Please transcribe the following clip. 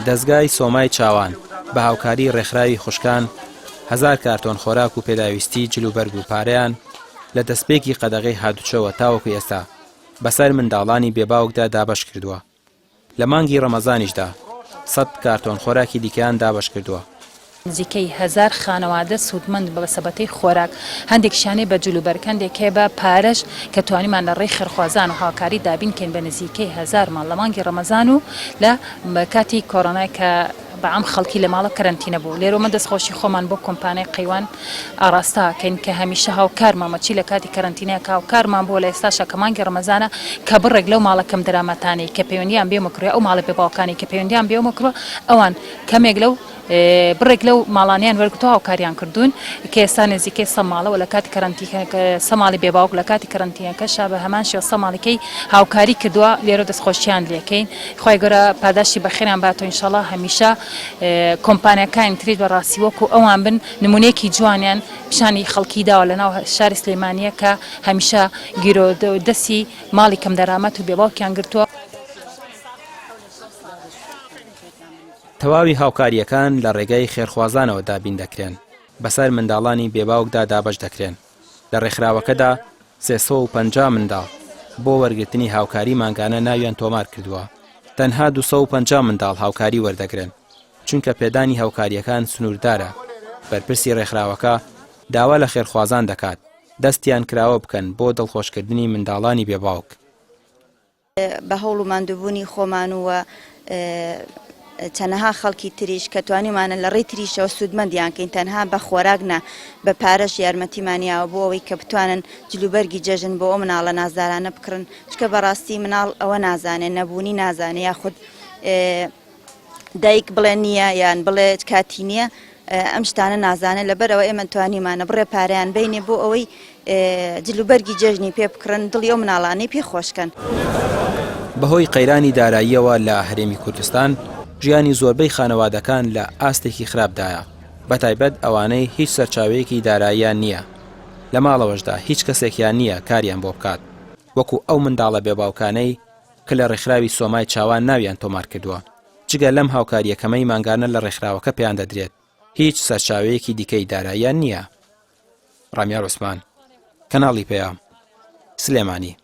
دەستگای سۆمای چاوان بە هاوکاری ڕێکخراوی خوشکان 1000 کارتۆن خۆراک و پێداویستی جلوبەرگ و پارەیان لە دەستپێکی قەدەغەی هاتوچەوە تاوەکو ئێستا بەسەر منداڵانی بێباوکدا دابەش کردووە. لە مانگی ڕەمەزانیشدا 100 کارتۆن خۆراکی دیکەیان دابەش کردووە. نزیکەی 1000 خانەوادە سوودمەند بە بەسەبەتەی خۆراک، هەندێکشانەی بە جلوبەرگ، هەندێکێ بە پارەش کە توانیمان لە ڕێی خێرخوازان و هاوکاری دابینکەین بە نزیکەی 1000 ماڵ لە مانگی ڕەمەزان و لە کاتی کۆڕۆنای کە بەعام خەڵکی لە ماڵە کەرەنتینە بوو. لێرەوە دەستخۆشی خۆمان بۆ کۆمپانیای قەیوان ئاڕاستاکەین کە هەمیشە هاوکارمامە چی لە کاتی کەرەنتینەیە هاوکارمان بۆ لە ئێستاشە کە مانگی ڕەمەزانە کە بڕێک لەو ماڵەکەم دەرامەتانەی کە پەیوەندیان بێمە کڕێ ئەو ماڵە بێباوکانی کە پەیوەندیان بێمە کڕوە ئەوان کەمێک لەو بڕێک لەو ماڵانیان وەرگتو هاوکاریان کردوون کە ئێستا نزیکەی 100 ماڵەوە لە کاتی کەرەنتینەکە 100 ماڵی بێباوک لە کاتی کەرەنتینەکەشا بە هەمان شێوە 100 ماڵەکەی هاوکاری کردووە. لێرە دەستخۆشیان لێکەین. خۆی گەورە پاداشی بەخێران باتەوە ئینشاڵڵا. هەمیشە کۆمپانیەکانی تریت بەڕاستی وەکو ئەوان بن نمونەیەکی جوانیان پیشانی خەڵکی داوە لەناو شاری سلێمانیە کە هەمیشە گیرۆدەستی ماڵی کەم دەرامەت و بێباوکیان گرتووە. تەواوی هاوکاریەکان لە ڕێگای خێرخوازانەوە دابین دەکرێن، بەسەر منداڵانی بێباوکدا دابەش دەکرێن. لە ڕێکخراوەکەدا 350 منداڵ بۆ وەرگرتنی هاوکاری مانگانە ناویان تۆمار کردووە. تەنها 250 منداڵ هاوکاری وەردەگرن چونکە پێدانی هاوکاریەکان سنووردارە. بەرپرسی ڕێکخراوەکە داوا لە خێرخوازان دەکات دەستیان کراوە بکەن بۆ دڵخۆشکردنی منداڵانی بێباوک. بە هەوڵ و ماندووبوونی خۆمان وە تەنها خەڵکی تریش کە توانیمانە لە ڕێی تریشەوە سوودمەندیانکەین تەنها بە خۆراکنا بە پارەش یارمەتیمانیاوە بۆ ئەوەی کە بتوانن جلوبەرگی جەژن بۆ ئەو مناڵە نازدارانە بکڕن چکە بەڕاستی مناڵ ئەوە نازانێت نەبوونی نازانێت یاخود دایک بڵێ نییە یان بڵێ کاتی نییە ئەم شتانە نازانێت لەبەرەوە ئێمە توانیمانە بڕێ پارەیان بینێ بۆ ئەوەی جلوبەرگی جەژنی پێ بکڕن دڵی ئەو مناڵانەی پێ خۆشکەن. بەهۆی قەیرانی داراییەوە لە هەرێمی کوردستان ژیانی زۆربەی خانەوادەکان لە ئاستێکی خراپدایە، بەتایبەت ئەوانەی هیچ سەرچاوەیەکی داراییان نییە. لە ماڵەوەشدا هیچ کەسێکیان نییە کاریان بۆ بکات، وەکو ئەو منداڵە بێباوکانەی کە لە ڕێکخراوی سۆمای چاوان ناویان تۆمار کردووە. جگە لەم هاوکاریەکەمەی مانگانە لە ڕێکخراوەکە پێیان دەدرێت هیچ سەرچاوەیەکی دیکەی داراییان نییە. ڕامیار عوسمان، کەناڵی پێام، سلێمانی.